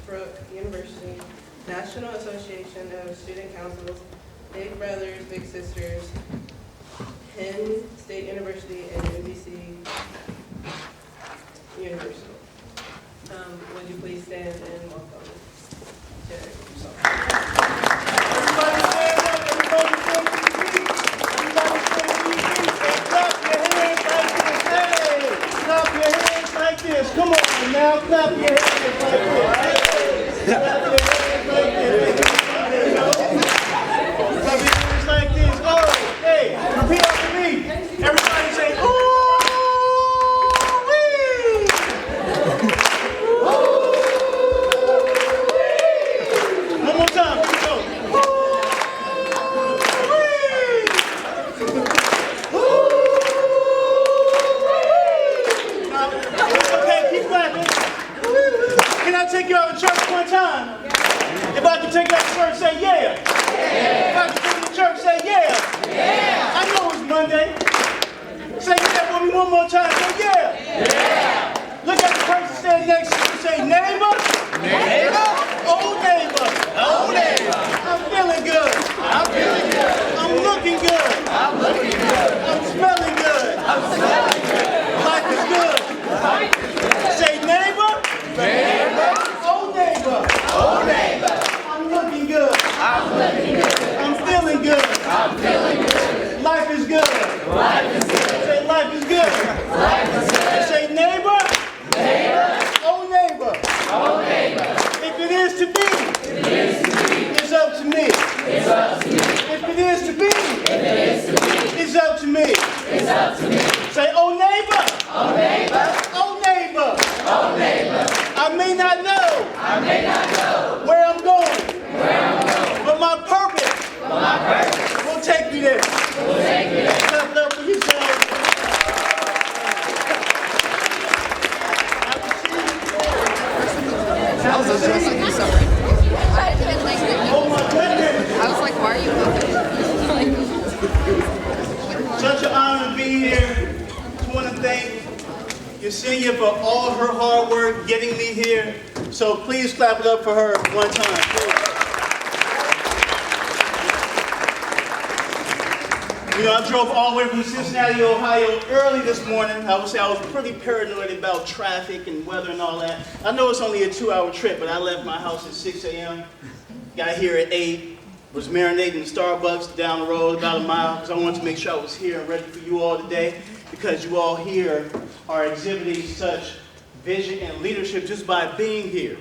Brooke University, National Association of Student Councils, Big Brothers, Big Sisters, Penn State University, and NBC University. Would you please stand and welcome Derek? Everybody stand up, everybody stand to your feet. Everybody stand to your feet and clap your hands like this. Hey, clap your hands like this. Come on now, clap your hands like this. Clap your hands like this. There you go. Clap your hands like this. Oh, hey, repeat after me. Everybody say, ooh. Take you out to church one time. If I can take you out to church, say yeah. If I can take you to church, say yeah. I know it's Monday. Say yeah for me one more time. Say yeah. Look at the person standing next to you and say neighbor. Oh neighbor. I'm feeling good. I'm looking good. I'm smelling good. Life is good. Say neighbor. Oh neighbor, I'm looking good. I'm feeling good. Life is good. Say life is good. Say neighbor. Oh neighbor. If it is to be, it's up to me. If it is to be, it's up to me. Say oh neighbor. Oh neighbor. I may not know where I'm going, but my purpose will take me there. Clap it up for yourself. I was just like, you sorry. Oh my goodness. I was like, why are you looking? Such an honor to be here. Just want to thank your senior for all her hard work getting me here. So please clap it up for her one time. Please. You know, I drove all the way from Cincinnati, Ohio early this morning. I would say I was pretty paranoid about traffic and weather and all that. I know it's only a 2-hour trip, but I left my house at 6 a.m., got here at 8, was marinating in Starbucks down the road about a mile because I wanted to make sure I was here and ready for you all today, because you all here are exhibiting such vision and leadership just by being here.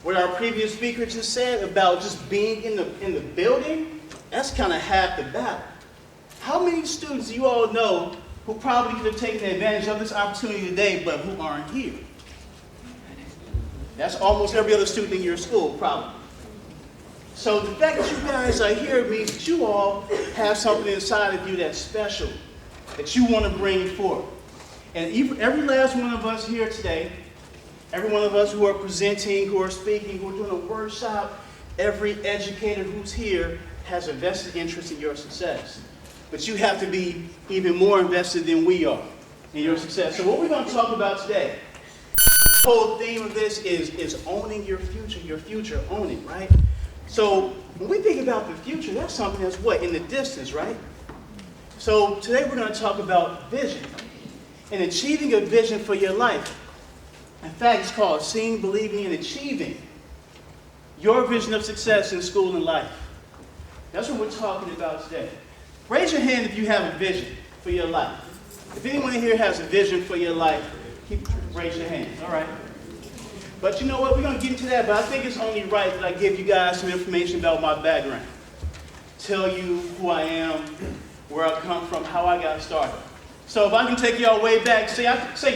What our previous speaker just said about just being in the building, that's kind of half the battle. How many students do you all know who probably could have taken advantage of this opportunity today, but who aren't here? That's almost every other student in your school, probably. So the fact that you guys are here means that you all have something inside of you that's special, that you want to bring forth. And every last one of us here today, every one of us who are presenting, who are speaking, who are doing a workshop, every educator who's here has a vested interest in your success. But you have to be even more invested than we are in your success. So what we're going to talk about today, the whole theme of this is owning your future, own it, right? So when we think about the future, that's something that's what? In the distance, right? So today we're going to talk about vision and achieving a vision for your life. In fact, it's called Seeing, Believing, and Achieving Your Vision of Success in School and Life. That's what we're talking about today. Raise your hand if you have a vision for your life. If anyone here has a vision for your life, raise your hand. All right. But you know what? We're going to get into that, but I think it's only right that I give you guys some information about my background. Tell you who I am, where I come from, how I got started. So if I can take y'all way back, say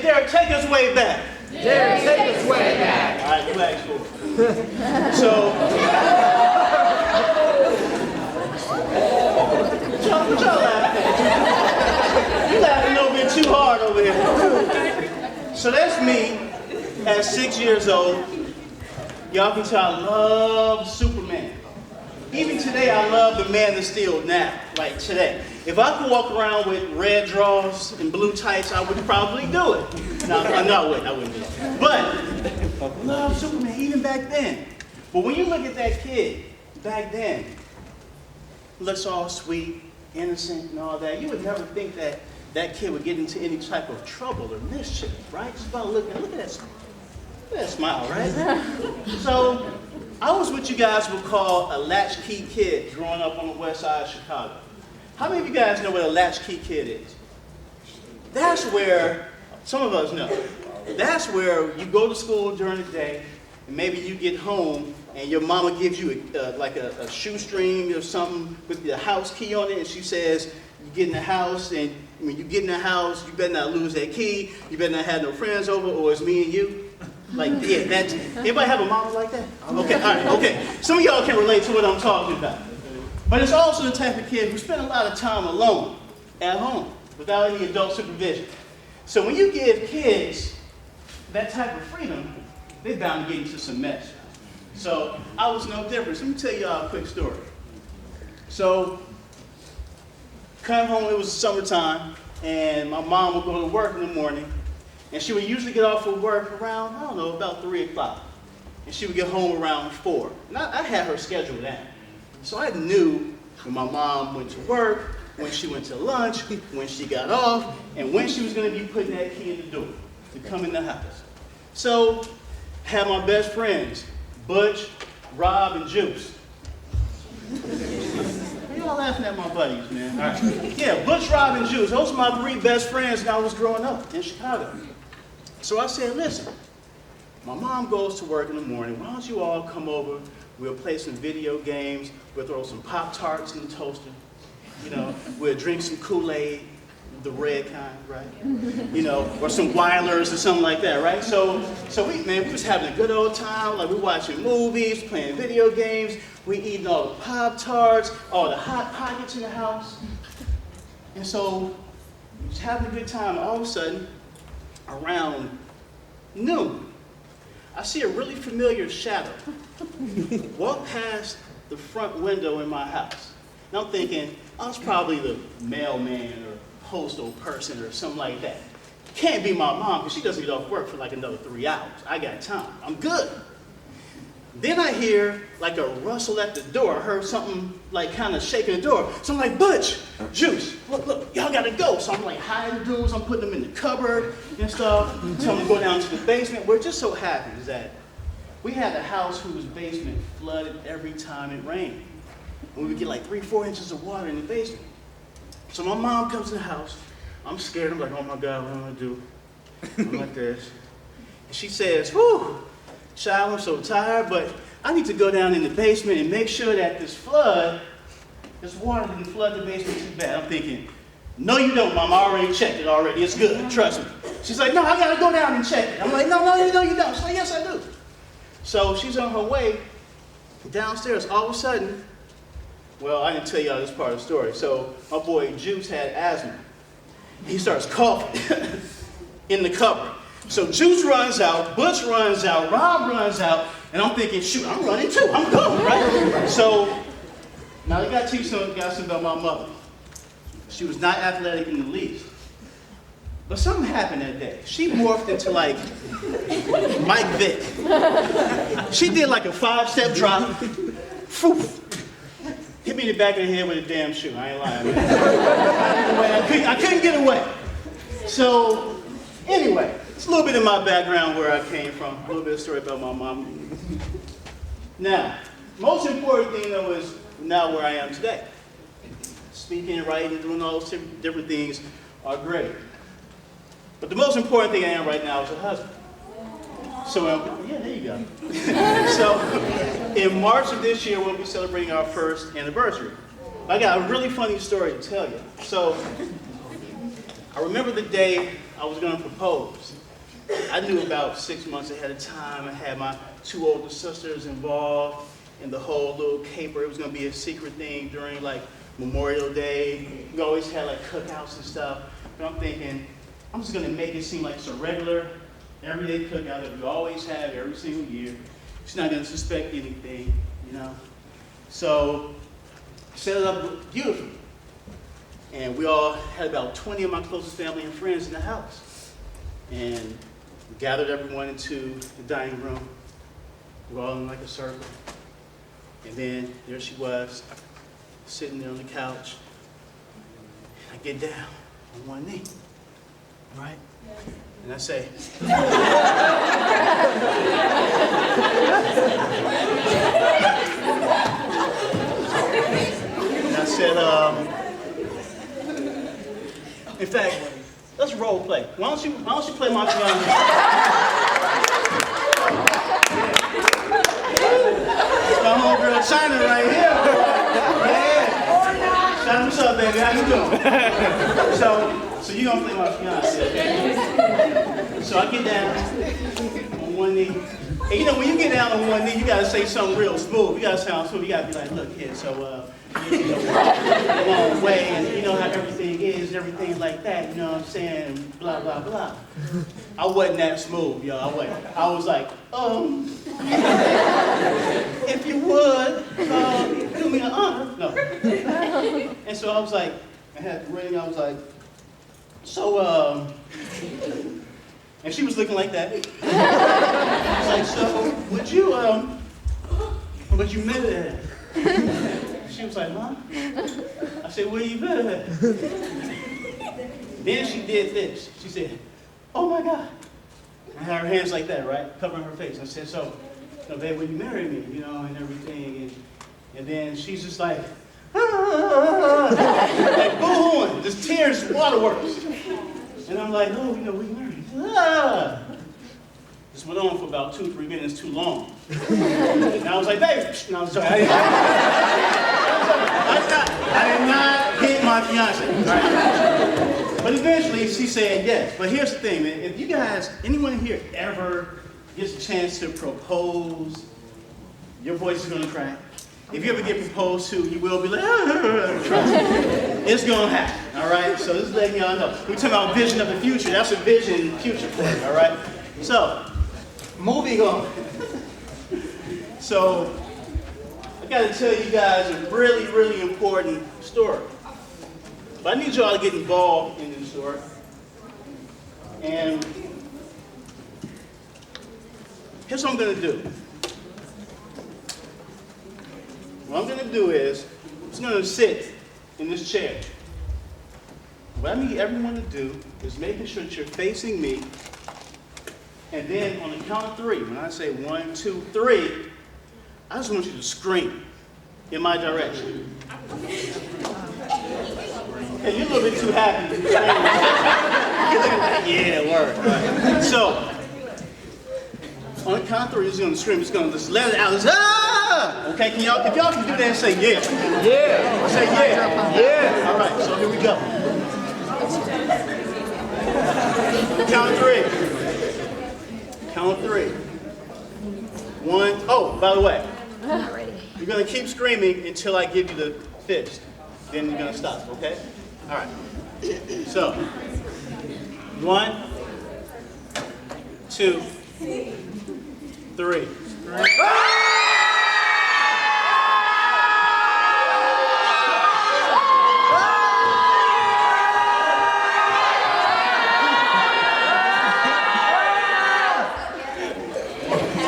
Derek, take us way back. Derek, take us way back. All right, you asked for it. So, what y'all laughing at? You laughing a little bit too hard over here. So that's me at 6 years old. Y'all can tell I love Superman. Even today, I love the Man of Steel now, like today. If I could walk around with red drawers and blue tights, I would probably do it. No, I wouldn't do it. But I love Superman even back then. But when you look at that kid back then, looks all sweet, innocent, and all that, you would never think that that kid would get into any type of trouble or mischief, right? Just about look at that smile, right? So I was what you guys would call a latchkey kid growing up on the west side of Chicago. How many of you guys know what a latchkey kid is? That's where, some of us know, that's where you go to school during the day, and maybe you get home, and your mama gives you like a shoestring or something with the house key on it, and she says, you get in the house, and when you get in the house, you better not lose that key, you better not have no friends over, or it's me and you. Like, yeah, that's, anybody have a mama like that? Okay, all right, okay. Some of y'all can relate to what I'm talking about. But it's also the type of kid who spend a lot of time alone, at home, without any adult supervision. So when you give kids that type of freedom, they're bound to get into some mess. So I was no different. So let me tell y'all a quick story. So, come home, it was summertime, and my mom would go to work in the morning, and she would usually get off of work around, I don't know, about 3 o'clock. And she would get home around 4. And I had her scheduled out. So I knew when my mom went to work, when she went to lunch, when she got off, and when she was going to be putting that key in the door to come in the house. So, had my best friends, Butch, Rob, and Juice. Y'all laughing at my buddies, man. All right. Yeah, Butch, Rob, and Juice. Those are my 3 best friends when I was growing up in Chicago. So I said, listen, my mom goes to work in the morning. Why don't you all come over? We'll play some video games. We'll throw some Pop-Tarts in the toaster. You know, we'll drink some Kool-Aid, the red kind, right? You know, or some Weilers or something like that, right? So we was having a good old time. Like, we watching movies, playing video games. We eating all the Pop-Tarts, all the Hot Pockets in the house. And so we was having a good time. All of a sudden, around noon, I see a really familiar shadow walk past the front window in my house. And I'm thinking, oh, it's probably the mailman or postal person or something like that. Can't be my mom, because she doesn't get off work for like another 3 hours. I got time. I'm good. Then I hear like a rustle at the door. I heard something like kind of shaking the door. So I'm like, Butch, Juice, look, y'all gotta go. So I'm like hiding the dudes, I'm putting them in the cupboard and stuff. So I'm gonna go down to the basement. Where it just so happens that we had a house whose basement flooded every time it rained. And we would get like 3-4 inches of water in the basement. So my mom comes in the house. I'm scared. I'm like, oh my God, what am I gonna do? I'm like this. And she says, whew, child, I'm so tired, but I need to go down in the basement and make sure that this water didn't flood the basement too bad. I'm thinking, no you don't, Mom, I already checked it already, it's good, trust me. She's like, no, I gotta go down and check it. I'm like, no, you don't. She's like, yes, I do. So she's on her way downstairs. All of a sudden, well, I didn't tell y'all this part of the story. So my boy Juice had asthma. He starts coughing in the cupboard. So Juice runs out, Butch runs out, Rob runs out, and I'm thinking, shoot, I'm running too, I'm going, right? So, now I gotta tell you something about my mother. She was not athletic in the least. But something happened that day. She morphed into like Mike Vick. She did like a 5-step drop. Foof. Hit me in the back of the head with a damn shoe. I ain't lying, man. I couldn't get away. So, anyway, it's a little bit of my background where I came from. A little bit of story about my mom. Now, most important thing though is now where I am today. Speaking, writing, doing all those different things are great. But the most important thing I am right now is a husband. So, yeah, there you go. So, in March of this year, we'll be celebrating our first anniversary. I got a really funny story to tell you. So, I remember the day I was going to propose. I knew about 6 months ahead of time. I had my 2 older sisters involved in the whole little caper. It was going to be a secret thing during like Memorial Day. We always had like cookouts and stuff. But I'm thinking, I'm just going to make it seem like it's a regular, everyday cookout that we always have every single year. She's not going to suspect anything, you know. So, set it up beautifully. And we all had about 20 of my closest family and friends in the house. And we gathered everyone into the dining room. we're all in like a circle. And then there she was, sitting there on the couch. I get down on one knee, right? And I say, and I said, in fact, let's role play. Why don't you play my fiance? It's my homegirl China right here. Yeah. China, what's up, baby? How you doing? So you gonna play my fiance, okay? So I get down on one knee. And you know, when you get down on one knee, you gotta say something real smooth. You gotta sound smooth. You gotta be like, look here, so you know, a long way, and you know how everything is, and everything like that, you know what I'm saying, and blah, blah, blah. I wasn't that smooth, y'all. I wasn't. I was like, if you would, do me an honor. No. And so I was like, I had the ring, I was like, so, and she was looking like that. I was like, so, would you marry her? She was like, huh? I said, where you been at? Then she did this. She said, oh my God. I had her hands like that, right? Covering her face. I said, so, babe, will you marry me? You know, and everything. And then she's just like, like boo-hooing, just tears, waterworks. And I'm like, oh, we married. This went on for about 2-3 minutes too long. And I was like, baby, no, I'm sorry. I did not hit my fiance. Right? But eventually she said yes. But here's the thing, man. If you guys, anyone here ever gets a chance to propose, your voice is gonna crack. If you ever get proposed to, you will be like, trust me. It's gonna happen, all right? So this is letting y'all know. We're talking about vision of the future. That's a vision in the future for you, all right? So, moving on. So, I gotta tell you guys a really, really important story. But I need y'all to get involved in this story. And here's what I'm gonna do. What I'm gonna do is, I'm just gonna sit in this chair. What I need everyone to do is making sure that you're facing me, and then on the count of 3, when I say 1, 2, 3, I just want you to scream in my direction. Hey, you're a little bit too happy. You're looking like, yeah, word. Right. So, on the count of 3, you're just gonna scream. Just gonna just let it out. Just, ah! Okay, if y'all can do that, say yeah. Yeah. Say yeah. Yeah. All right. So here we go. Count of 3. Count of 3. 1. Oh, by the way, you're gonna keep screaming until I give you the fist. Then you're gonna stop. Okay? All right. So, 1, 2, 3.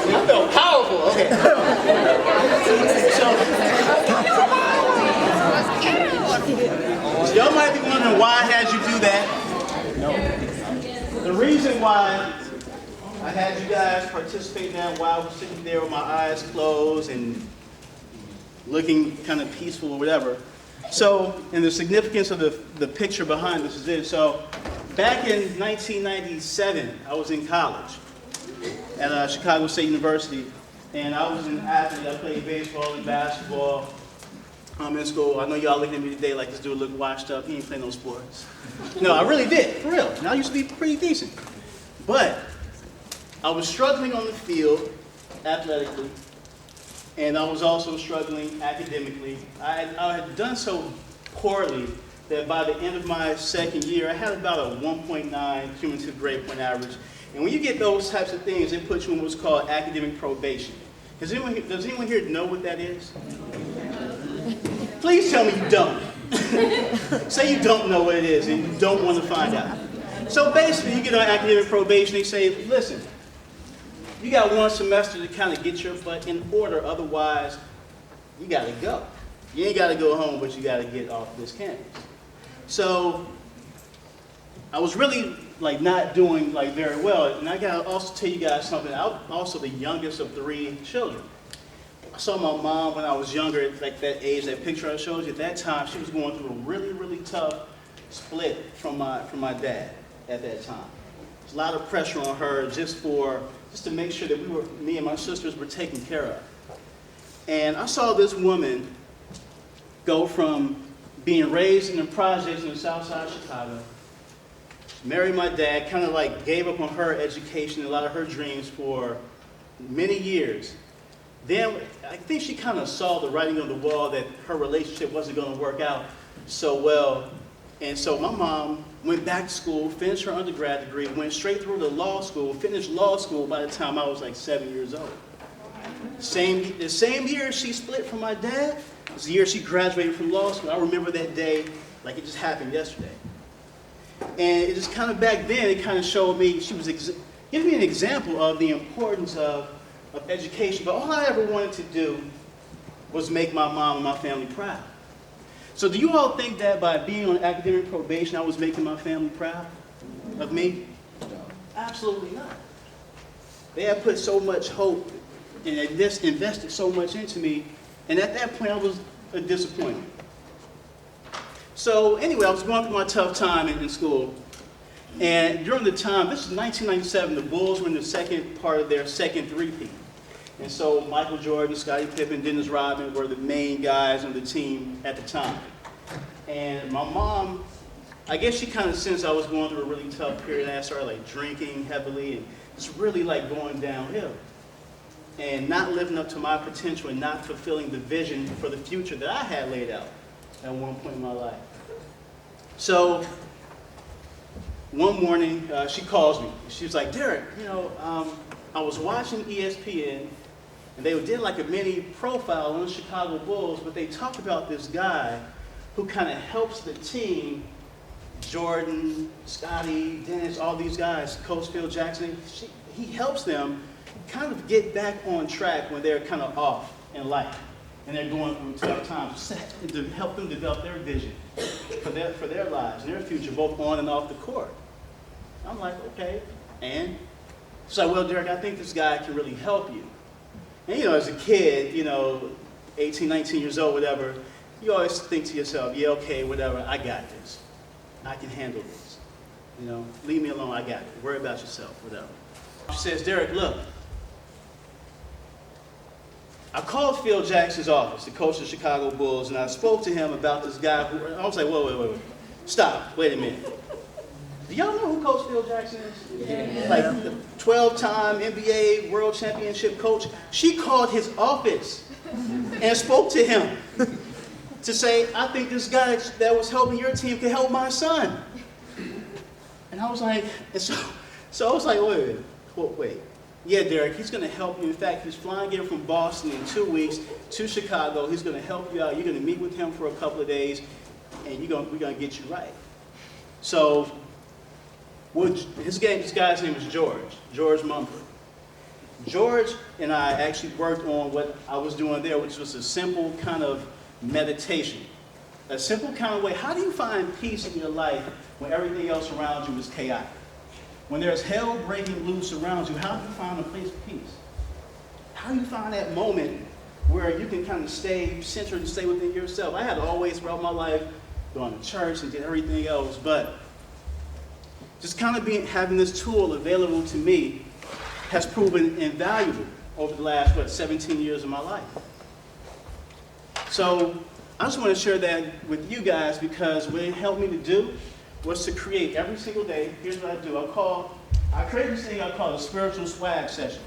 I felt powerful. Okay. So, y'all might be wondering why I had you do that. No. The reason why I had you guys participate in that while I was sitting there with my eyes closed and looking kind of peaceful or whatever. So, and the significance of the picture behind this is this. So, back in 1997, I was in college at Chicago State University, and I was an athlete. I played baseball and basketball. I'm in school. I know y'all looking at me today like this dude look washed up. He ain't playing no sports. No, I really did, for real. And I used to be pretty decent. But I was struggling on the field athletically, and I was also struggling academically. I had done so poorly that by the end of my second year, I had about a 1.9 cumulative grade point average. And when you get those types of things, it puts you in what's called academic probation. Does anyone here know what that is? Please tell me you don't. Say you don't know what it is and you don't want to find out. So basically, you get on academic probation, they say, listen, you got one semester to kind of get your butt in order, otherwise you got to go. You ain't got to go home, but you got to get off this campus. So I was really like not doing like very well, and I got to also tell you guys something. I'm also the youngest of 3 children. I saw my mom when I was younger, like that age, that picture I showed you. At that time, she was going through a really, really tough split from my dad at that time. There's a lot of pressure on her just to make sure that me and my sisters were taken care of. And I saw this woman go from being raised in the projects in the south side of Chicago, married my dad, kind of like gave up on her education and a lot of her dreams for many years. Then I think she kind of saw the writing on the wall that her relationship wasn't going to work out so well. And so my mom went back to school, finished her undergrad degree, went straight through to law school, finished law school by the time I was like 7 years old. The same year she split from my dad was the year she graduated from law school. I remember that day like it just happened yesterday. And it just kind of back then, it kind of showed me, she was giving me an example of the importance of education. But all I ever wanted to do was make my mom and my family proud. So do you all think that by being on academic probation, I was making my family proud of me? No. Absolutely not. They had put so much hope and they just invested so much into me, and at that point I was a disappointment. So anyway, I was going through my tough time in school, and during the time, this is 1997, the Bulls were in the second part of their second three-peat. And so Michael Jordan, Scottie Pippen, Dennis Rodman were the main guys on the team at the time. And my mom, I guess she kind of sensed I was going through a really tough period. I started like drinking heavily and just really like going downhill. And not living up to my potential and not fulfilling the vision for the future that I had laid out at one point in my life. So one morning, she calls me. She was like, Derek, I was watching ESPN, and they did like a mini profile on the Chicago Bulls, but they talked about this guy who kind of helps the team, Jordan, Scottie, Dennis, all these guys, Coach Phil Jackson. He helps them kind of get back on track when they're kind of off in life and they're going through tough times, to help them develop their vision for their lives and their future, both on and off the court. I'm like, okay, and? She's like, well, Derek, I think this guy can really help you. And as a kid, 18, 19 years old, whatever, you always think to yourself, yeah, okay, whatever, I got this. I can handle this. Leave me alone, I got it. Worry about yourself, whatever. She says, Derek, look, I called Phil Jackson's office, the coach of the Chicago Bulls, and I spoke to him about this guy who, I was like, wait. Stop, wait a minute. Do y'all know who Coach Phil Jackson is? Yeah. Like the 12-time NBA World Championship coach. She called his office and spoke to him to say, I think this guy that was helping your team can help my son. And I was like, so I was like, wait. Yeah, Derek, he's going to help you. In fact, he's flying in from Boston in 2 weeks to Chicago. He's going to help you out. You're going to meet with him for a couple of days, and we're going to get you right. So this guy's name is George Mumford. George and I actually worked on what I was doing there, which was a simple kind of meditation. A simple kind of way. How do you find peace in your life when everything else around you is chaotic? When there's hell breaking loose around you, how do you find a place of peace? How do you find that moment where you can kind of stay centered and stay within yourself? I had always throughout my life gone to church and did everything else, but just kind of having this tool available to me has proven invaluable over the last, 17 years of my life. So I just want to share that with you guys because what it helped me to do was to create every single day. Here's what I do. I create this thing I call a spiritual swag session.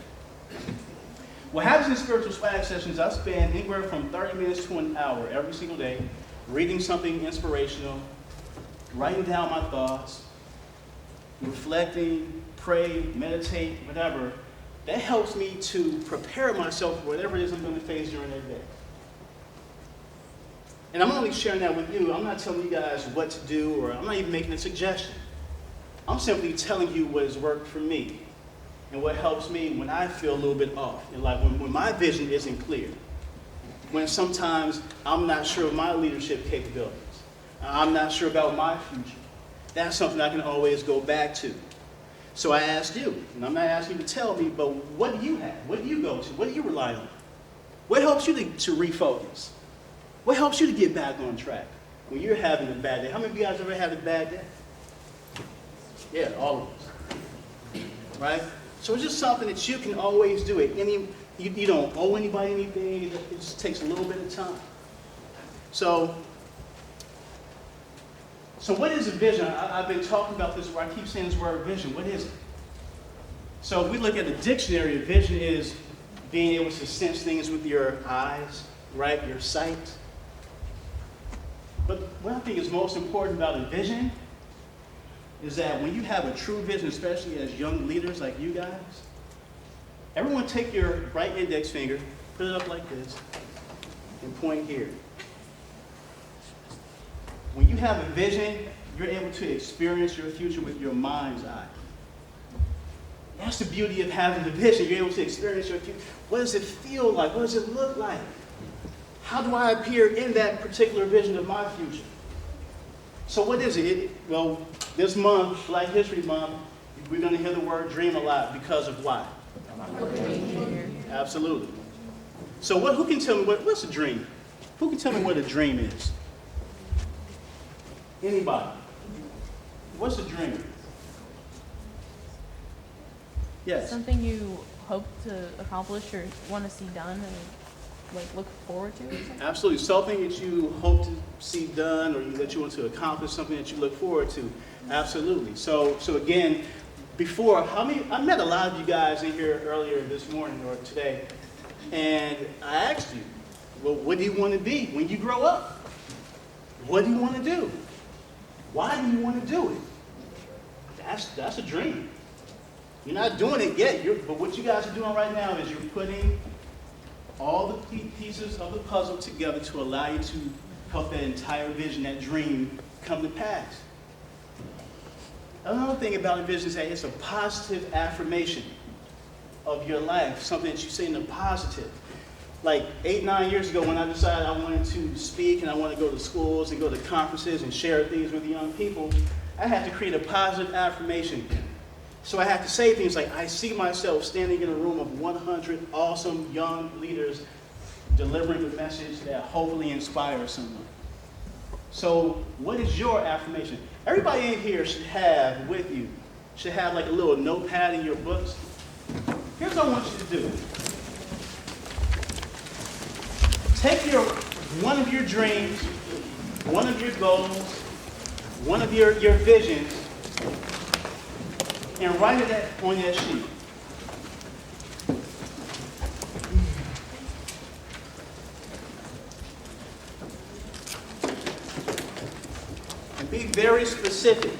What happens in spiritual swag sessions, I spend anywhere from 30 minutes to an hour every single day reading something inspirational, writing down my thoughts, reflecting, pray, meditate, whatever. That helps me to prepare myself for whatever it is I'm going to face during that day. And I'm only sharing that with you. I'm not telling you guys what to do, or I'm not even making a suggestion. I'm simply telling you what has worked for me. and what helps me when I feel a little bit off, and like when my vision isn't clear, when sometimes I'm not sure of my leadership capabilities, I'm not sure about my future. That's something I can always go back to. So I asked you, and I'm not asking you to tell me, but what do you have? What do you go to? What do you rely on? What helps you to refocus? What helps you to get back on track when you're having a bad day? How many of you guys ever had a bad day? Yeah, all of us. Right? So it's just something that you can always do. You don't owe anybody anything. It just takes a little bit of time. So what is a vision? I've been talking about this where I keep saying this word vision. What is it? So if we look at the dictionary, vision is being able to sense things with your eyes, right? Your sight. But what I think is most important about a vision is that when you have a true vision, especially as young leaders like you guys, everyone take your right index finger, put it up like this, and point here. When you have a vision, you're able to experience your future with your mind's eye. That's the beauty of having the vision. You're able to experience your future. What does it feel like? What does it look like? How do I appear in that particular vision of my future? So what is it? Well, this month, Black History Month, we're going to hear the word dream a lot because of why? Absolutely. So who can tell me what's a dream? Who can tell me what a dream is? Anybody? What's a dream? Yes. Something you hope to accomplish or want to see done and like look forward to or something? Absolutely. Something that you hope to see done or that you want to accomplish, something that you look forward to. Absolutely. So again, I met a lot of you guys in here earlier this morning or today, and I asked you, well, what do you want to be when you grow up? What do you want to do? Why do you want to do it? That's a dream. You're not doing it yet, but what you guys are doing right now is you're putting all the pieces of the puzzle together to allow you to help that entire vision, that dream, come to pass. Another thing about a vision is that it's a positive affirmation of your life, something that you say in the positive. Like 8-9 years ago when I decided I wanted to speak and I wanted to go to schools and go to conferences and share things with young people, I had to create a positive affirmation. So I had to say things like, I see myself standing in a room of 100 awesome young leaders delivering a message that hopefully inspires someone. So what is your affirmation? Everybody in here should have like a little notepad in your books. Here's what I want you to do. Take one of your dreams, one of your goals, one of your visions, and write it on that sheet. And be very specific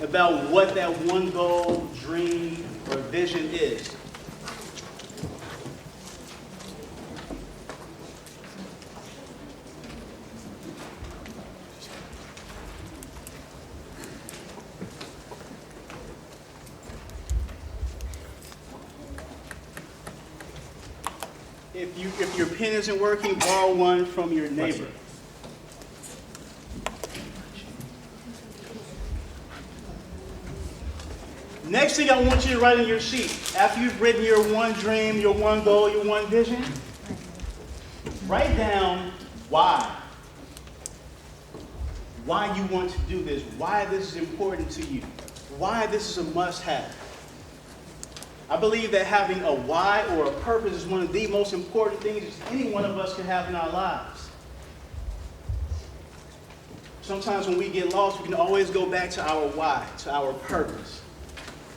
about what that one goal, dream, or vision is. If your pen isn't working, borrow one from your neighbor. Next thing I want you to write on your sheet, after you've written your one dream, your one goal, your one vision, write down why. Why you want to do this, why this is important to you, why this is a must-have. I believe that having a why or a purpose is one of the most important things any one of us can have in our lives. Sometimes when we get lost, we can always go back to our why, to our purpose.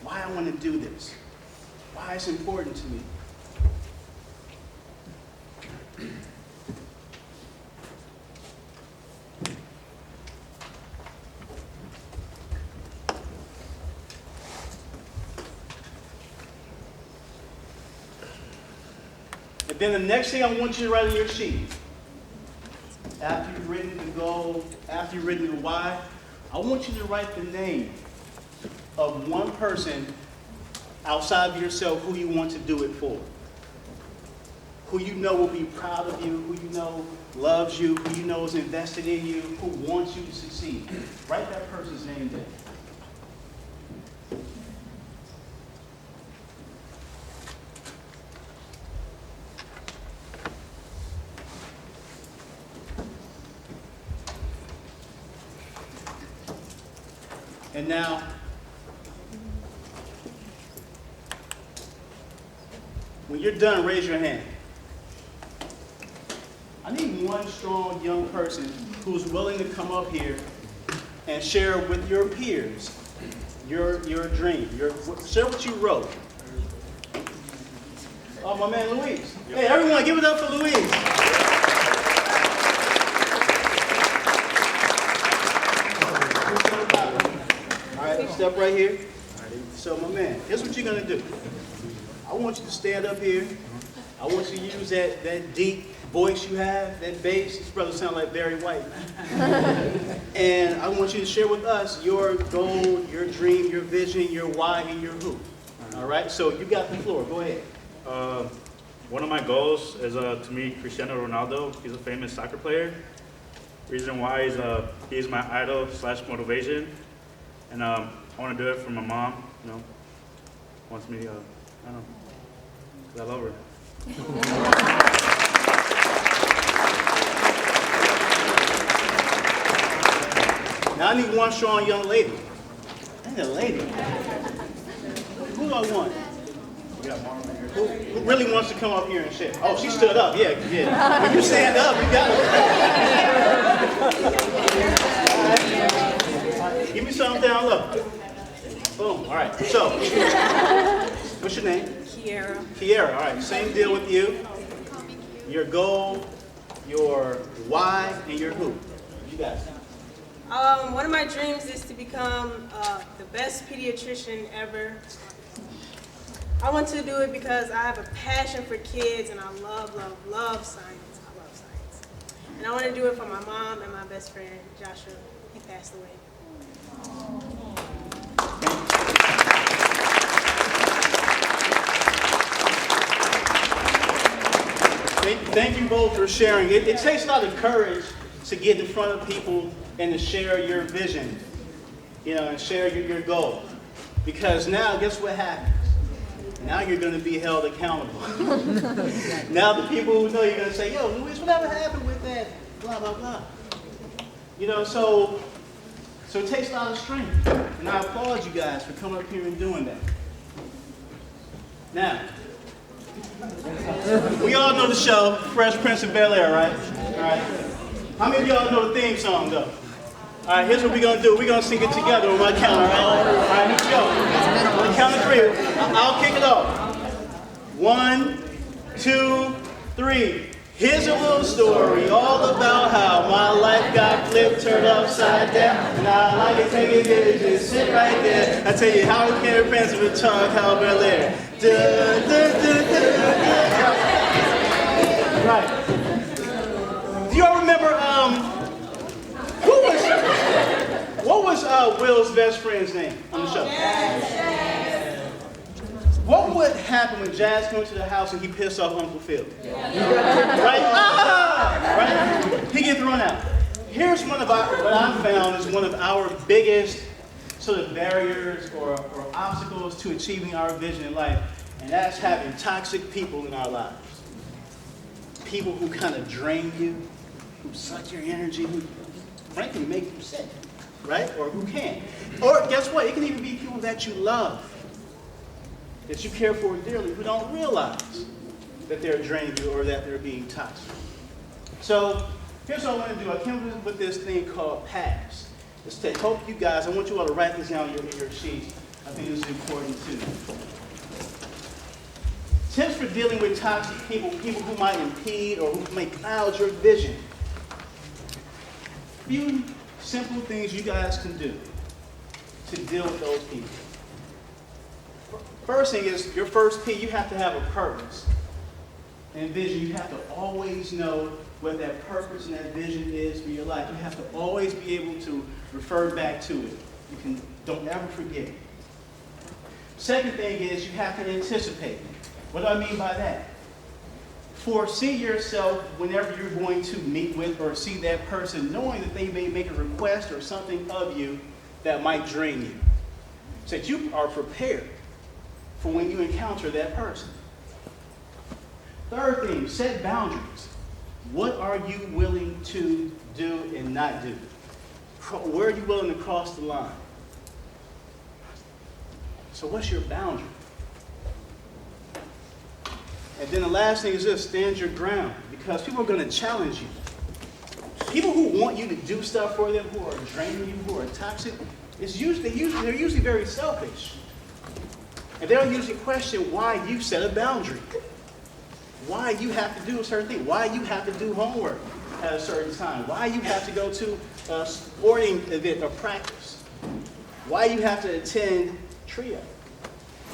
Why I want to do this. Why it's important to me. And then the next thing I want you to write on your sheet, after you've written the goal, after you've written the why, I want you to write the name of one person outside of yourself who you want to do it for. Who you know will be proud of you, who you know loves you, who you know is invested in you, who wants you to succeed. Write that person's name down. And now, when you're done, raise your hand. I need one strong young person who's willing to come up here and share with your peers your dream, share what you wrote. Oh, my man Luis. Hey, everyone, give it up for Luis. All right, step right here. So, my man, here's what you're going to do. I want you to stand up here. I want you to use that deep voice you have, that bass. This brother sounds like Barry White. And I want you to share with us your goal, your dream, your vision, your why, and your who. All right? So you got the floor. Go ahead. One of my goals is to meet Cristiano Ronaldo. He's a famous soccer player. Reason why is he's my idol / motivation. And I want to do it for my mom, you know. Wants me, I don't know, 'cause I love her. Now I need one strong young lady. I need a lady. Who do I want? Who really wants to come up here and share? Oh, she stood up. Yeah. When you stand up, you got it. Give me something down low. Boom. All right. So, what's your name? Kiera. All right. Same deal with you. Your goal, your why, and your who. You got it. One of my dreams is to become the best pediatrician ever. I want to do it because I have a passion for kids and I love science. I love science. And I want to do it for my mom and my best friend, Joshua. He passed away. Thank you both for sharing. It takes a lot of courage to get in front of people and to share your vision, you know, and share your goal. Because now, guess what happens? Now you're going to be held accountable. Now the people who know you're going to say, yo, Luis, whatever happened with that, blah, blah, blah. You know, so it takes a lot of strength. And I applaud you guys for coming up here and doing that. Now, we all know the show, Fresh Prince of Bel-Air, right? All right. How many of y'all know the theme song, though? All right, here's what we're going to do. We're going to sing it together on my count, all right? All right, here we go. On the count of three, I'll kick it off. 1, 2, 3. Here's a little story all about how my life got flipped, turned upside down. And I like to take it there, just sit right there. I tell you how we can't Prince of how Bel-Air. Right. Do y'all remember, what was Will's best friend's name on the show? What would happen when Jazz came to the house and he pissed off Uncle Phil? Right? Right? He gets thrown out. Here's what I found is one of our biggest sort of barriers or obstacles to achieving our vision in life, and that's having toxic people in our lives. People who kind of drain you, who suck your energy, who frankly make you sick, right? Or who can. Or guess what? It can even be people that you love, that you care for dearly, who don't realize that they're draining you or that they're being toxic. So here's what I want to do. I came up with this thing called PASS. It's to help you guys. I want you all to write this down in your sheets. I think this is important too. Tips for dealing with toxic people, people who might impede or who may cloud your vision. Few simple things you guys can do to deal with those people. First thing is, your first P, you have to have a purpose and vision. You have to always know what that purpose and that vision is for your life. You have to always be able to refer back to it. Don't ever forget it. Second thing is you have to anticipate. What do I mean by that? Foresee yourself whenever you're going to meet with or see that person, knowing that they may make a request or something of you that might drain you. So that you are prepared for when you encounter that person. Third thing, set boundaries. What are you willing to do and not do? Where are you willing to cross the line? So what's your boundary? And then the last thing is this, stand your ground, because people are going to challenge you. People who want you to do stuff for them, who are draining you, who are toxic, they're usually very selfish. And they'll usually question why you set a boundary. Why you have to do a certain thing. Why you have to do homework at a certain time. Why you have to go to a sporting event or practice. Why you have to attend trio.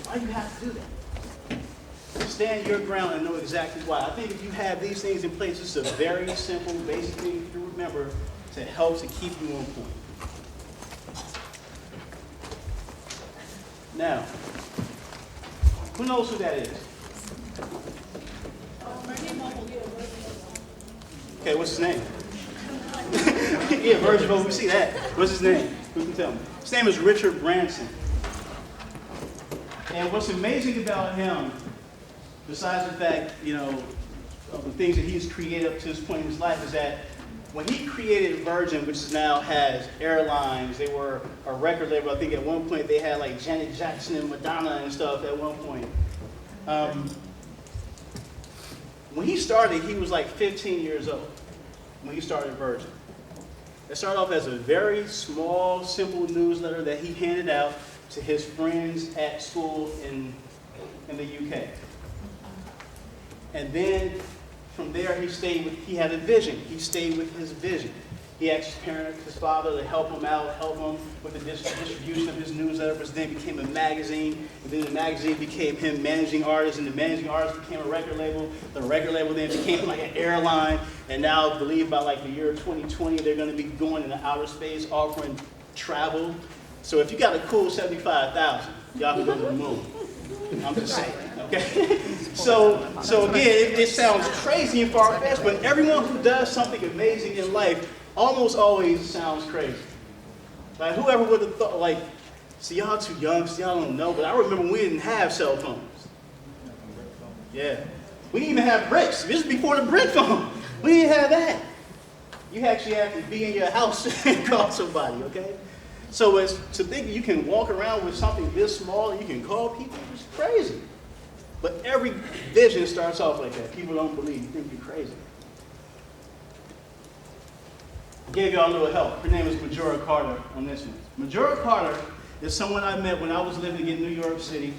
Why you have to do that. Stand your ground and know exactly why. I think if you have these things in place, it's a very simple, basic thing to remember to help to keep you on point. Now, who knows who that is? Okay, what's his name? Yeah, Virgil, we see that. What's his name? Who can tell me? His name is Richard Branson. And what's amazing about him, besides the fact, of the things that he's created up to this point in his life, is that when he created Virgin, which now has airlines, they were a record label. I think at one point they had like Janet Jackson and Madonna and stuff at one point. When he started, he was like 15 years old when he started Virgin. It started off as a very small, simple newsletter that he handed out to his friends at school in the UK. And then from there, he had a vision. He stayed with his vision. He asked his father to help him out, help him with the distribution of his newsletter, which then became a magazine. And then the magazine became him managing artists, and the managing artist became a record label. The record label then became like an airline. And now, I believe by like the year 2020, they're going to be going into outer space offering travel. So if you got a cool 75,000, y'all can go to the moon. I'm just saying, okay? So again, it sounds crazy and far-fetched, but everyone who does something amazing in life almost always sounds crazy. Like, whoever would have thought, like, see, y'all too young, so y'all don't know, but I remember we didn't have cell phones. Yeah. We didn't even have bricks. This is before the brick phone. We didn't have that. You actually have to be in your house and call somebody, okay? So as to think you can walk around with something this small and you can call people, it's crazy. But every vision starts off like that. People don't believe. You think you're crazy. I gave y'all a little help. Her name is Majora Carter on this one. Majora Carter is someone I met when I was living in New York City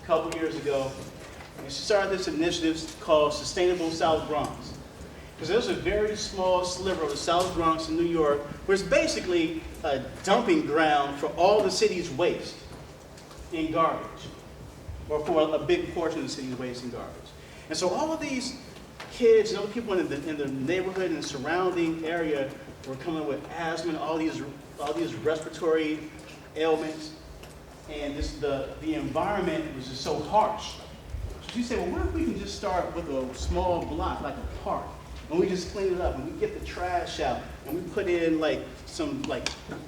a couple years ago. And she started this initiative called Sustainable South Bronx. Because there's a very small sliver of the South Bronx in New York where it's basically a dumping ground for all the city's waste in garbage. Or for a big portion of the city's waste in garbage. And so all of these kids and other people in the neighborhood and the surrounding area were coming with asthma and all these respiratory ailments. And the environment was just so harsh. So she said, well, what if we can just start with a small block, like a park, and we just clean it up, and we get the trash out, and we put in some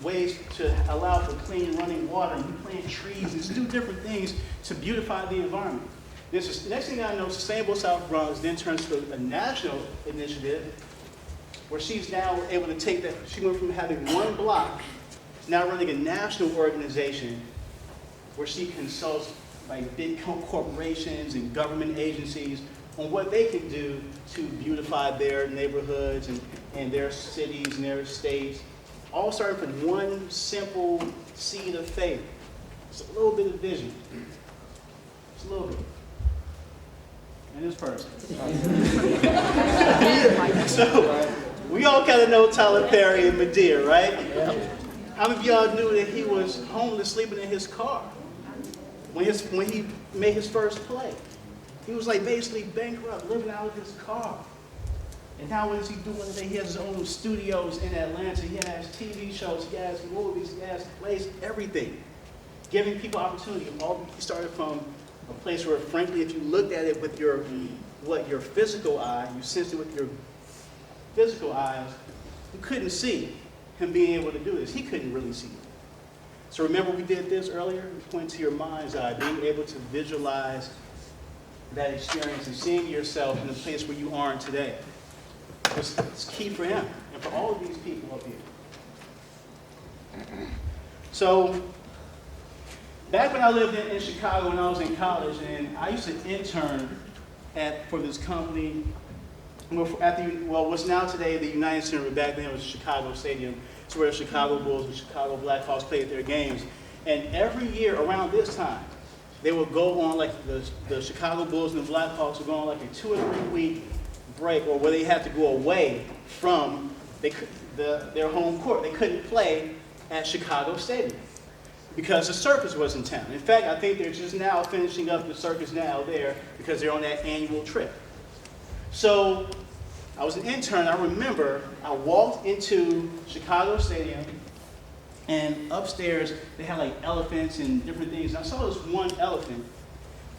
ways to allow for clean running water, and we plant trees, and just do different things to beautify the environment. The next thing I know, Sustainable South Bronx then turns to a national initiative where she's now able to take that. She went from having one block to now running a national organization where she consults big corporations and government agencies on what they can do to beautify their neighborhoods and their cities and their states, all starting from one simple seed of faith. Just a little bit of vision. Just a little bit. And this person. So, we all kind of know Tyler Perry and Medea, right? How many of y'all knew that he was homeless, sleeping in his car when he made his first play? He was basically bankrupt, living out of his car. And now what is he doing today? He has his own studios in Atlanta. He has TV shows, he has movies, he has plays, everything. giving people opportunity. He started from a place where, frankly, if you looked at it with your physical eye, you sensed it with your physical eyes, you couldn't see him being able to do this. He couldn't really see it. So remember we did this earlier? You point to your mind's eye, being able to visualize that experience and seeing yourself in the place where you aren't today. It's key for him and for all of these people up here. So, back when I lived in Chicago when I was in college, and I used to intern for this company, what's now today the United Center, but back then it was Chicago Stadium. It's where the Chicago Bulls and Chicago Blackhawks played their games. And every year around this time, they would go on, like the Chicago Bulls and the Blackhawks would go on like a 2 or 3 week break, or where they had to go away from their home court. They couldn't play at Chicago Stadium because the circus was in town. In fact, I think they're just now finishing up the circus now there because they're on that annual trip. So I was an intern. I remember I walked into Chicago Stadium, and upstairs they had like elephants and different things. And I saw this one elephant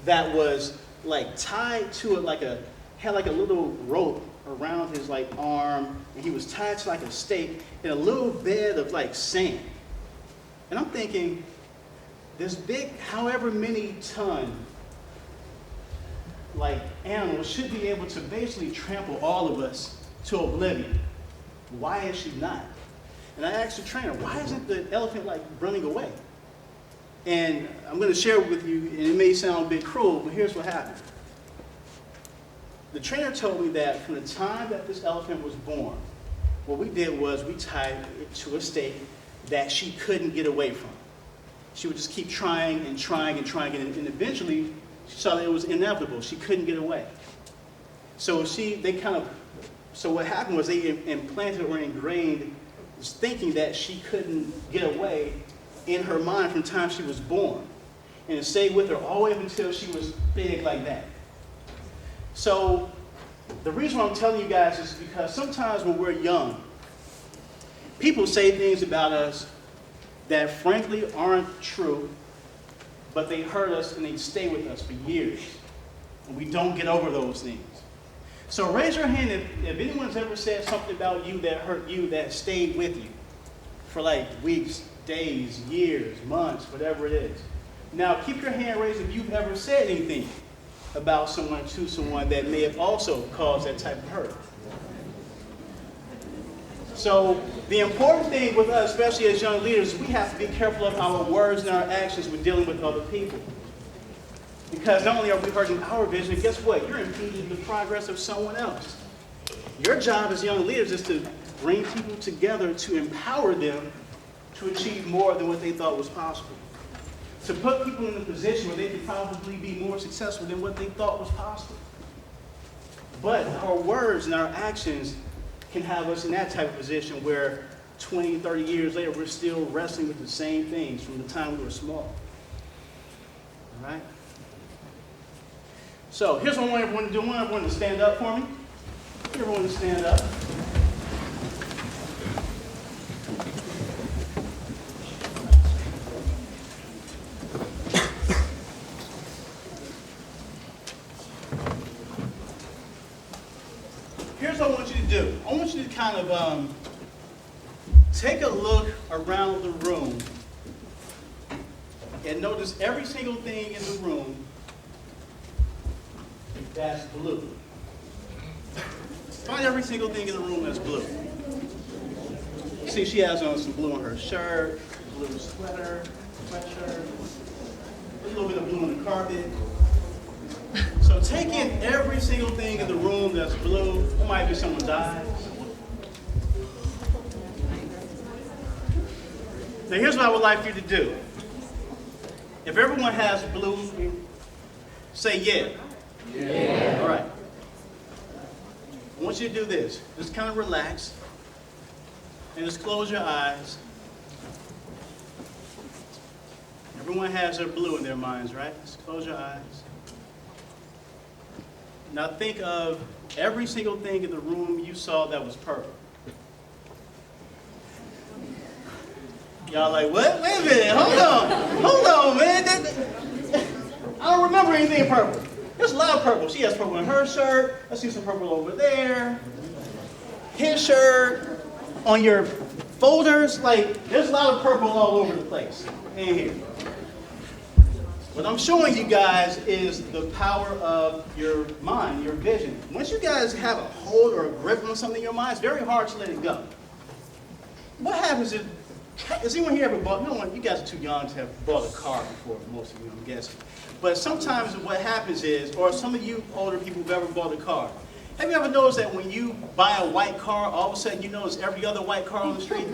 that was like tied to it, had like a little rope around his like arm, and he was tied to like a stake in a little bed of like sand. And I'm thinking, this big, however many ton like animal should be able to basically trample all of us to oblivion. Why is she not? And I asked the trainer, why isn't the elephant like running away? And I'm going to share with you, and it may sound a bit cruel, but here's what happened. The trainer told me that from the time that this elephant was born, what we did was we tied it to a stake that she couldn't get away from. She would just keep trying and trying and trying, and eventually she saw that it was inevitable. She couldn't get away. So what happened was they implanted or ingrained this thinking that she couldn't get away in her mind from the time she was born. And it stayed with her all the way up until she was big like that. So the reason why I'm telling you guys is because sometimes when we're young, people say things about us that frankly aren't true, but they hurt us and they stay with us for years. And we don't get over those things. So raise your hand if anyone's ever said something about you that hurt you, that stayed with you for like weeks, days, years, months, whatever it is. Now keep your hand raised if you've ever said anything about someone to someone that may have also caused that type of hurt. So the important thing with us, especially as young leaders, is we have to be careful of our words and our actions when dealing with other people. Because not only are we hurting our vision, guess what? You're impeding the progress of someone else. Your job as young leaders is to bring people together to empower them to achieve more than what they thought was possible. To put people in a position where they could probably be more successful than what they thought was possible. But our words and our actions can have us in that type of position where 20, 30 years later, we're still wrestling with the same things from the time we were small. All right? So here's what I want everyone to do. I want everyone to stand up for me. Everyone to stand up. Here's what I want you to do. I want you to kind of take a look around the room and notice every single thing in the room that's blue. Find every single thing in the room that's blue. See, she has on some blue on her shirt, blue sweater, sweatshirt, a little bit of blue on the carpet. So take in every single thing in the room that's blue. It might be someone died. Now here's what I would like for you to do. If everyone has blue, say yeah. Yeah. All right. I want you to do this. Just kind of relax and just close your eyes. Everyone has their blue in their minds, right? Just close your eyes. Now think of every single thing in the room you saw that was purple. Y'all like, what? Wait a minute, hold on, man. I don't remember anything purple. There's a lot of purple. She has purple in her shirt. I see some purple over there. His shirt. On your folders, like, there's a lot of purple all over the place. In here. What I'm showing you guys is the power of your mind, your vision. Once you guys have a hold or a grip on something in your mind, it's very hard to let it go. What happens if, has anyone here ever bought, no one, you guys are too young to have bought a car before, most of you, I'm guessing. But sometimes what happens is, or some of you older people who've ever bought a car, have you ever noticed that when you buy a white car, all of a sudden you notice every other white car on the street?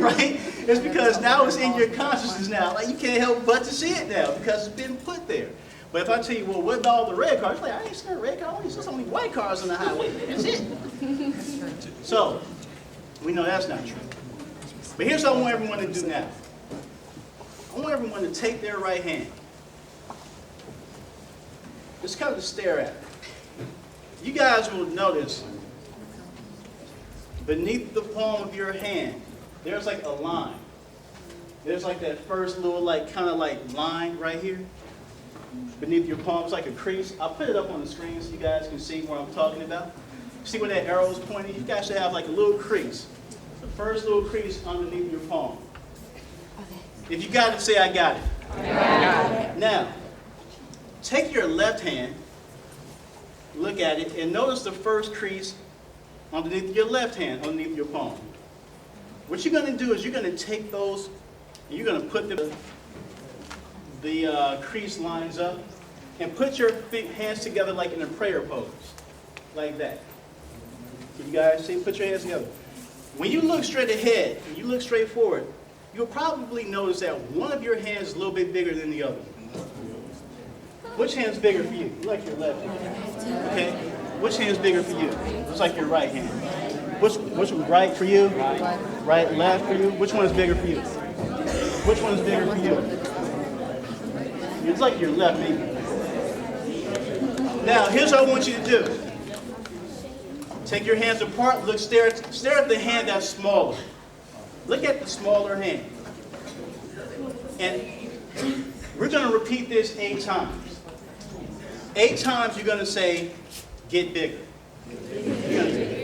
Right? It's because now it's in your consciousness now. Like, you can't help but to see it now because it's been put there. But if I tell you, well, what about all the red cars? It's like, I ain't seen a red car. I only saw so many white cars on the highway. That's it. So, we know that's not true. But here's what I want everyone to do now. I want everyone to take their right hand. Just kind of stare at it. You guys will notice beneath the palm of your hand, there's like a line. There's like that first little like kind of like line right here. Beneath your palm, it's like a crease. I'll put it up on the screen so you guys can see what I'm talking about. See where that arrow is pointing? You guys should have like a little crease. The first little crease underneath your palm. If you got it, say I got it. I got it. Now, take your left hand, look at it, and notice the first crease underneath your left hand, underneath your palm. What you're going to do is you're going to take those, and you're going to put the crease lines up, and put your hands together like in a prayer pose, like that. Can you guys see? Put your hands together. When you look straight ahead, and you look straight forward, you'll probably notice that one of your hands is a little bit bigger than the other. Which hand's bigger for you? You like your left hand. Okay. Which hand's bigger for you? Looks like your right hand. Which one, right for you? Right, left for you? Which one is bigger for you? Which one is bigger for you? It's like your left, maybe. Now, here's what I want you to do. Take your hands apart, look, stare at the hand that's smaller. Look at the smaller hand. And we're going to repeat this 8 times. 8 times you're going to say, get bigger.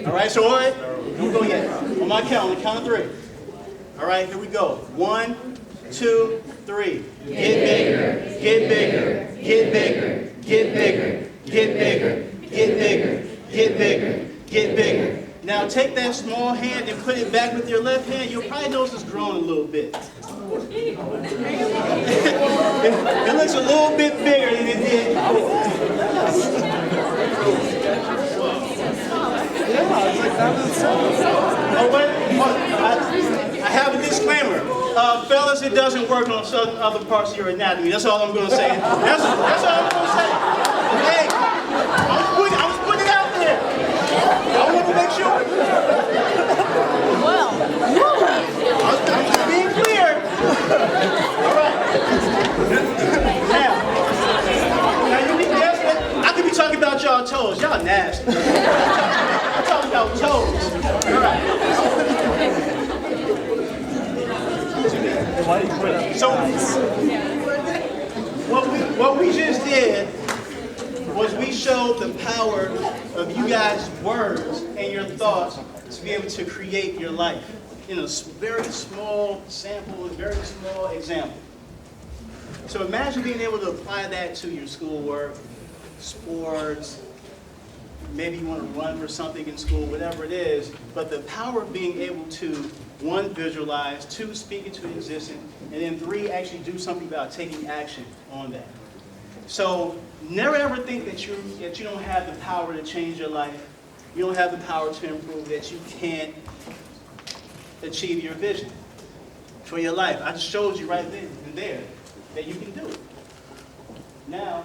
All right, so all right, don't go yet. On my count, on the count of 3. All right, here we go. 1, 2, 3. Get bigger, get bigger, get bigger, get bigger, get bigger, get bigger, get bigger, get bigger. Now take that small hand and put it back with your left hand. You'll probably notice it's growing a little bit. It looks a little bit bigger than it did. Oh, wait. I have a disclaimer. Fellas, it doesn't work on certain other parts of your anatomy. That's all I'm going to say. That's all I'm going to say. Hey, I was putting it out there. I want to make sure. Well, I'm just being clear. All right. Now you need to guess that. I could be talking about y'all toes. Y'all nasty. I'm talking about toes. All right. So what we just did was we showed the power of you guys' words and your thoughts to be able to create your life in a very small sample, a very small example. So imagine being able to apply that to your schoolwork, sports, maybe you want to run for something in school, whatever it is, but the power of being able to, 1, visualize, 2, speak it to existence, and then 3, actually do something about taking action on that. So never ever think that you don't have the power to change your life, you don't have the power to improve, that you can't achieve your vision for your life. I just showed you right then and there that you can do it. Now,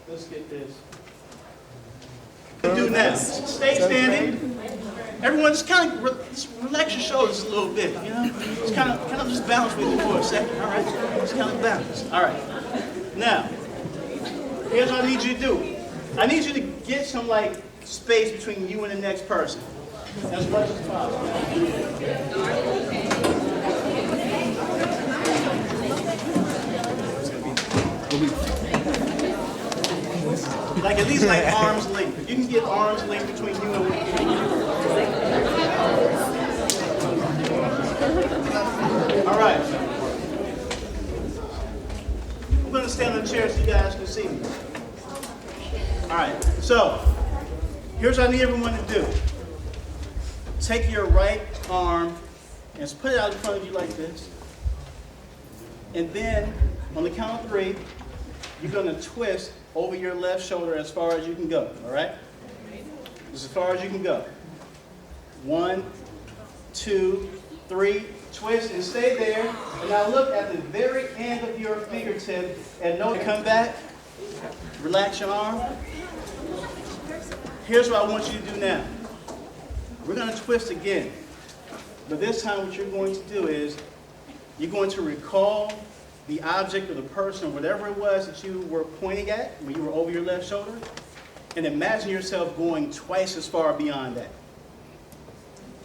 let's get this. Do now. Stay standing. Everyone, just kind of just relax your shoulders a little bit. You know, just kind of just bounce with me for a second. All right, just kind of bounce. All right. Now, here's what I need you to do. I need you to get some like space between you and the next person, as much as possible. Like at least like arm's length. If you can get arm's length between you and all right. I'm gonna stand on the chair so you guys can see me. All right. So here's what I need everyone to do. Take your right arm and put it out in front of you like this. And then on the count of 3, you're gonna twist over your left shoulder as far as you can go, all right? As far as you can go. 1, 2, 3, twist and stay there. And now look at the very end of your fingertip and note, come back, relax your arm. Here's what I want you to do now. We're gonna twist again. But this time what you're going to do is, you're going to recall the object or the person, whatever it was that you were pointing at when you were over your left shoulder, and imagine yourself going twice as far beyond that.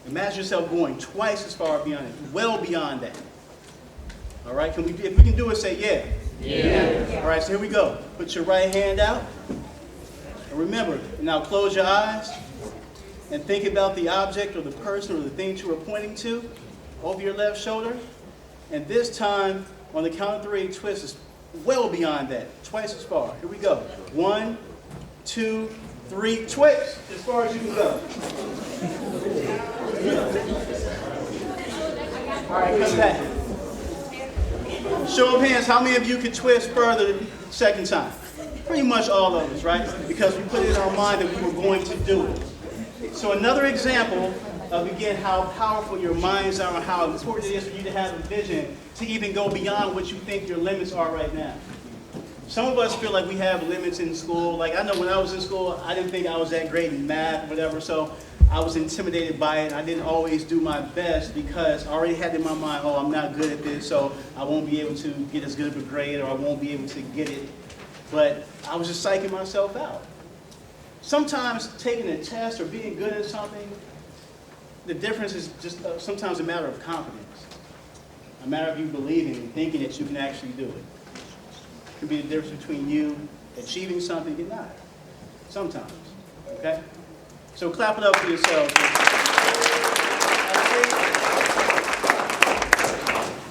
Imagine yourself going twice as far beyond it, well beyond that. All right, if we can do it, say yeah. Yeah. All right, so here we go. Put your right hand out. And remember, now close your eyes and think about the object or the person or the thing that you were pointing to over your left shoulder. And this time, on the count of 3, twist is well beyond that, twice as far. Here we go. 1, 2, 3, twist as far as you can go. All right, come back. Show of hands, how many of you could twist further the second time? Pretty much all of us, right? Because we put it in our mind that we were going to do it. So another example of, again, how powerful your minds are and how important it is for you to have a vision to even go beyond what you think your limits are right now. Some of us feel like we have limits in school. Like I know when I was in school, I didn't think I was that great in math, whatever, so I was intimidated by it. I didn't always do my best because I already had in my mind, oh, I'm not good at this, so I won't be able to get as good of a grade, or I won't be able to get it. But I was just psyching myself out. Sometimes taking a test or being good at something, the difference is just sometimes a matter of confidence. A matter of you believing and thinking that you can actually do it. It can be the difference between you achieving something and not. Sometimes, okay? So clap it up for yourselves.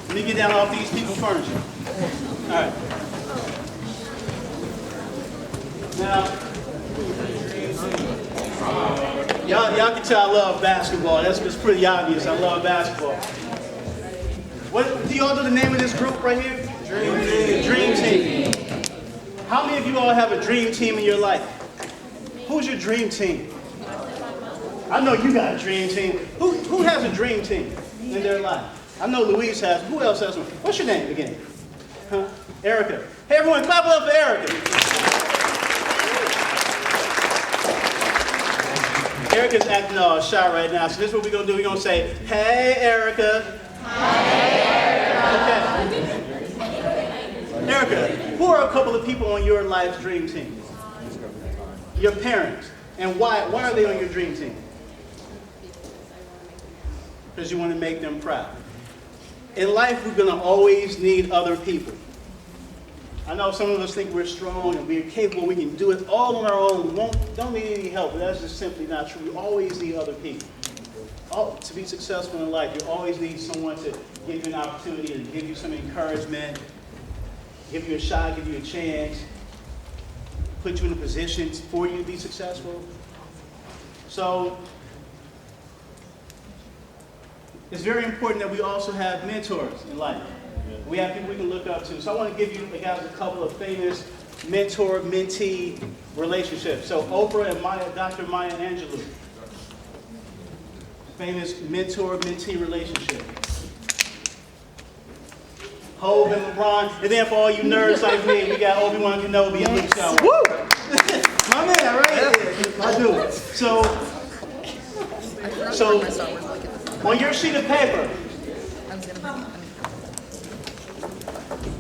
Let me get down off these people's furniture. All right. Now, y'all can tell I love basketball. That's pretty obvious. I love basketball. What do y'all know the name of this group right here? Dream Team. Dream Team. How many of you all have a dream team in your life? Who's your dream team? I know you got a dream team. Who has a dream team in their life? I know Louise has. Who else has one? What's your name again? Huh? Erica. Hey everyone, clap it up for Erica. Erica's acting all shy right now, so this is what we're going to do. We're going to say, hey, Erica. Hi, Erica. Okay. Erica, who are a couple of people on your life's dream team? Your parents. And why are they on your dream team? Because you want to make them proud. In life, we're going to always need other people. I know some of us think we're strong and we're capable, we can do it all on our own, don't need any help, but that's just simply not true. We always need other people. To be successful in life, you always need someone to give you an opportunity, to give you some encouragement, give you a shot, give you a chance, put you in a position for you to be successful. So, it's very important that we also have mentors in life. We have people we can look up to. So I want to give you guys a couple of famous mentor-mentee relationships. So Oprah and Dr. Maya Angelou. Famous mentor-mentee relationship. Hov and LeBron. And then for all you nerds like me, we got Obi-Wan Kenobi and Luke Skywalker. Woo! My man, right? I do it. So on your sheet of paper,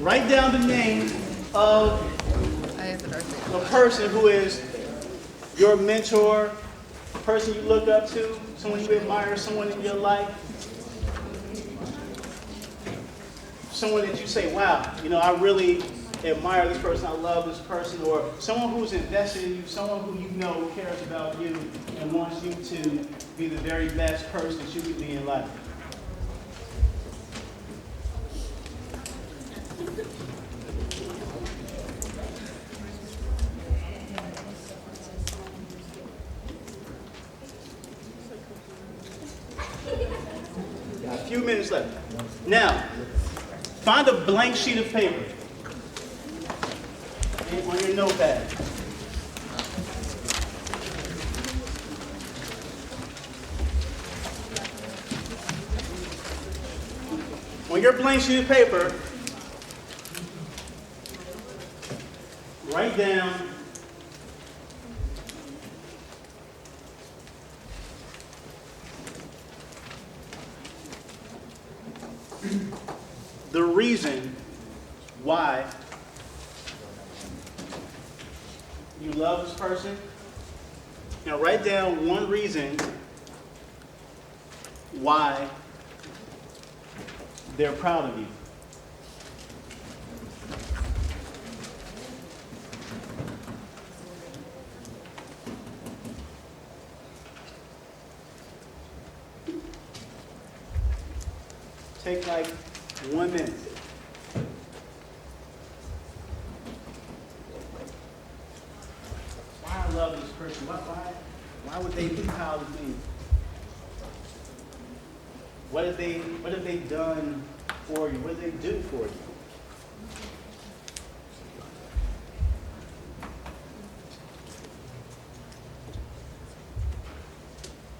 write down the name of a person who is your mentor, a person you look up to, someone you admire, someone in your life. someone that you say, wow, you know, I really admire this person, I love this person, or someone who's invested in you, someone who you know cares about you and wants you to be the very best person that you can be in life. Got a few minutes left. Now, find a blank sheet of paper on your notepad. On your blank sheet of paper, write down the reason why you love this person. Now write down one reason why they're proud of you. Take like 1 minute. Why I love this person? Why would they be proud of me? What have they done for you? What did they do for you?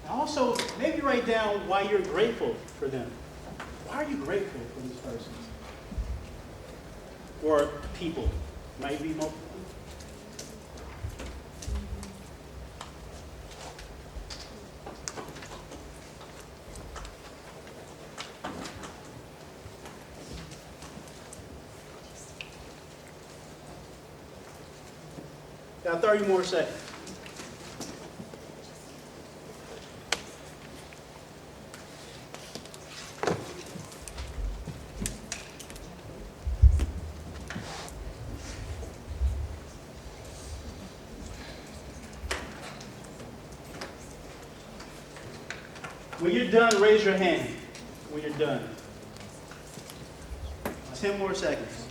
Also, maybe write down why you're grateful for them. Why are you grateful for this person? Or people. Might be multiple. Got 30 more seconds. When you're done, raise your hand. When you're done. 10 more seconds.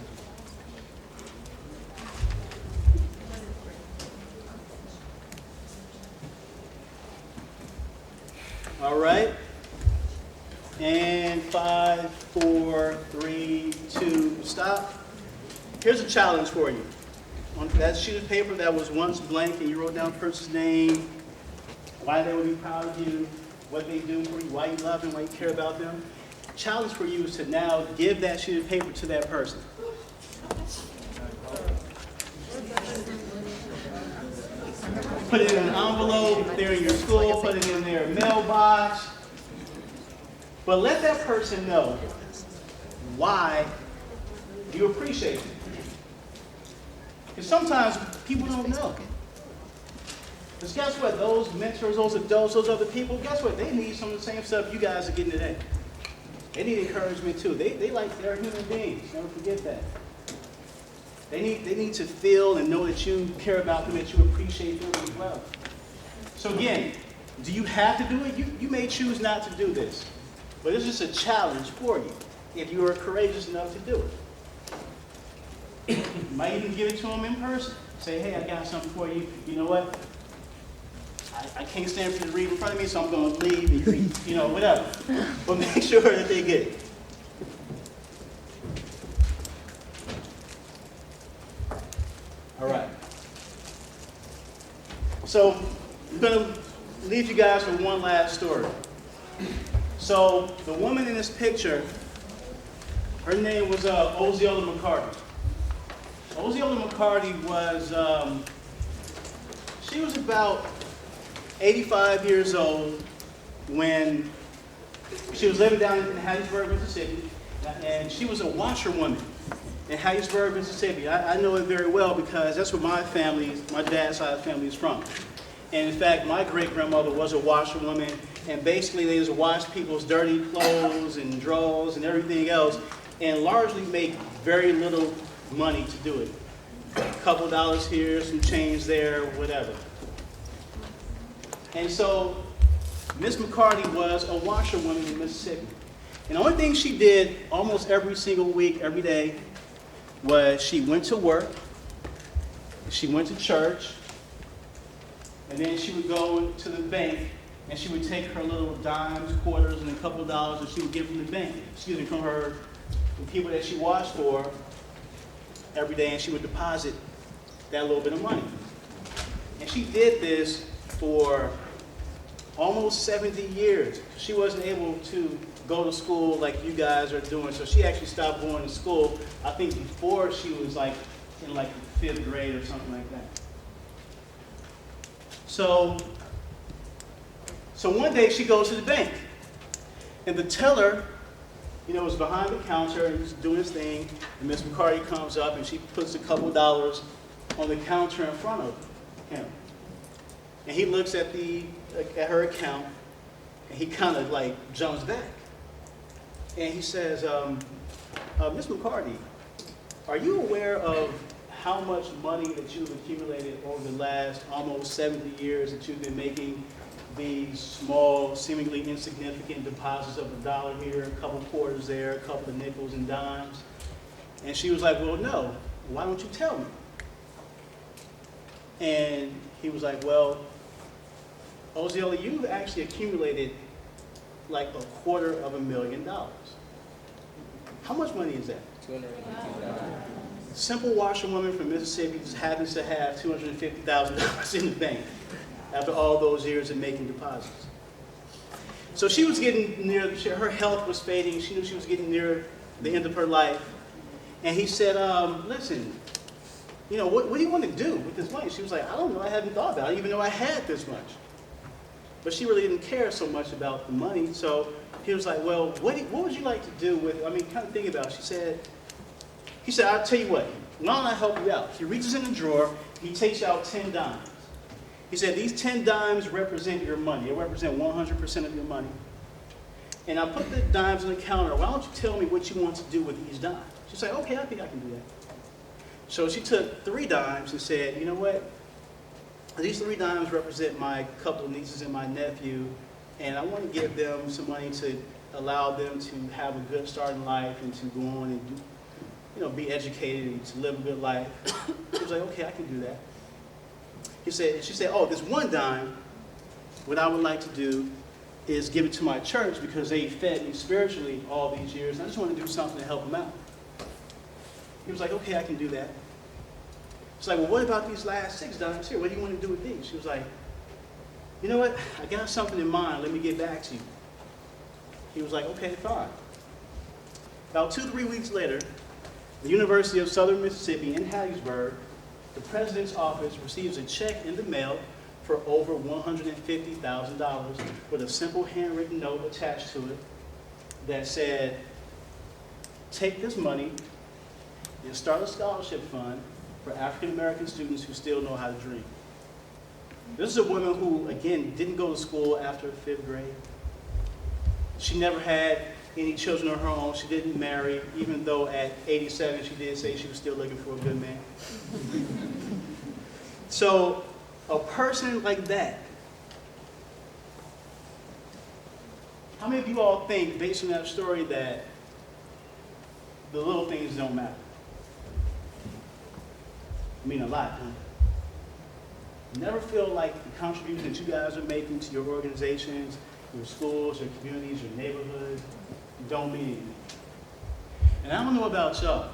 All right. And 5, 4, 3, 2, stop. Here's a challenge for you. On that sheet of paper that was once blank and you wrote down a person's name, why they would be proud of you, what they do for you, why you love them, why you care about them. Challenge for you is to now give that sheet of paper to that person. Put it in an envelope if they're in your school, put it in their mailbox. But let that person know why you appreciate it. Because sometimes people don't know. Because guess what? Those mentors, those adults, those other people, guess what? They need some of the same stuff you guys are getting today. They need encouragement too. They're human beings. Never forget that. They need to feel and know that you care about them, that you appreciate them as well. So again, do you have to do it? You may choose not to do this. But it's just a challenge for you if you are courageous enough to do it. You might even give it to them in person. Say, hey, I got something for you. You know what? I can't stand for you to read in front of me, so I'm going to leave and you read, whatever. But make sure that they get it. All right. So I'm going to leave you guys with one last story. So the woman in this picture, her name was Osceola McCarty. Osceola McCarty was, she was about 85 years old when she was living down in Hattiesburg, Mississippi, and she was a washerwoman in Hattiesburg, Mississippi. I know it very well because that's where my dad's side of the family is from. And in fact, my great-grandmother was a washerwoman, and basically they just washed people's dirty clothes and drawers and everything else, and largely make very little money to do it. A couple dollars here, some change there, whatever. And so Miss McCarty was a washerwoman in Mississippi. And the only thing she did almost every single week, every day, was she went to work, she went to church, and then she would go to the bank and she would take her little dimes, quarters, and a couple of dollars that she would get from the bank, from the people that she washed for every day, and she would deposit that little bit of money. And she did this for almost 70 years. She wasn't able to go to school like you guys are doing, so she actually stopped going to school, I think before she was like in like the 5th grade or something like that. So one day she goes to the bank, and the teller, was behind the counter and he's doing his thing, and Miss McCarty comes up and she puts a couple dollars on the counter in front of him. And he looks at her account, and he kind of like jumps back. And he says, Miss McCarty, are you aware of how much money that you've accumulated over the last almost 70 years that you've been making these small, seemingly insignificant deposits of $1 here, a couple quarters there, a couple of nickels and dimes? And she was like, well, no. Why don't you tell me? And he was like, well, Ozella, you've actually accumulated like $250,000. How much money is that? $250,000. Simple washerwoman from Mississippi just happens to have $250,000 in the bank after all those years of making deposits. So she was getting near, her health was fading. She knew she was getting near the end of her life. And he said, listen, what do you want to do with this money? She was like, I don't know, I haven't thought about it, even though I had this much. But she really didn't care so much about the money. So he was like, well, what would you like to do with, kind of think about it. He said, I'll tell you what, why don't I help you out? He reaches in the drawer, he takes out 10 dimes. He said, these 10 dimes represent your money. They represent 100% of your money. And I put the dimes on the counter. Why don't you tell me what you want to do with these dimes? She's like, okay, I think I can do that. So she took 3 dimes and said, you know what? These 3 dimes represent my couple of nieces and my nephew, and I want to give them some money to allow them to have a good start in life and to go on and do, be educated and to live a good life. He was like, okay, I can do that. She said, oh, this 1 dime, what I would like to do is give it to my church because they fed me spiritually all these years, and I just want to do something to help them out. He was like, okay, I can do that. She's like, well, what about these last 6 dimes here? What do you want to do with these? She was like, you know what? I got something in mind. Let me get back to you. He was like, okay, fine. About 2-3 weeks later, the University of Southern Mississippi in Hattiesburg, the president's office receives a check in the mail for over $150,000 with a simple handwritten note attached to it that said, take this money and start a scholarship fund for African American students who still know how to dream. This is a woman who, again, didn't go to school after 5th grade. She never had any children of her own. She didn't marry, even though at 87 she did say she was still looking for a good man. So a person like that, how many of you all think, based on that story, that the little things don't matter? I mean a lot, huh? Never feel like the contribution that you guys are making to your organizations, your schools, your communities, your neighborhoods, don't mean anything. And I don't know about y'all,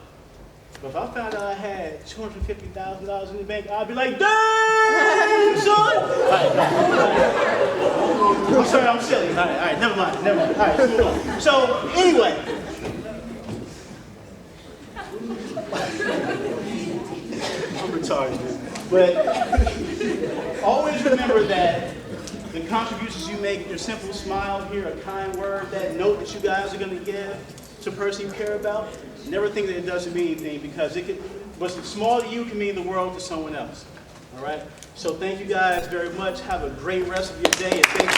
but if I found out I had $250,000 in the bank, I'd be like, dang, son! All right. I'm sorry, I'm silly. All right, never mind. All right, let's move on. So, anyway. I'm retarded, dude. But always remember that the contributions you make, your simple smile here, a kind word, that note that you guys are going to give to a person you care about, never think that it doesn't mean anything, because what's small to you can mean the world to someone else. All right? So thank you guys very much. Have a great rest of your day, and thank you.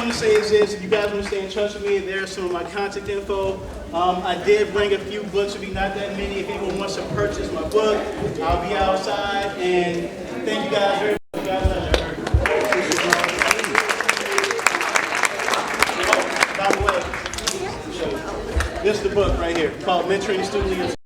want to say is this: if you guys want to stay in touch with me, there's some of my contact info. I did bring a few books, it'll be not that many. If anyone wants to purchase my book, I'll be outside. And thank you guys very much. You guys are- By the way, this is the book right here called Mentoring Student Leaders.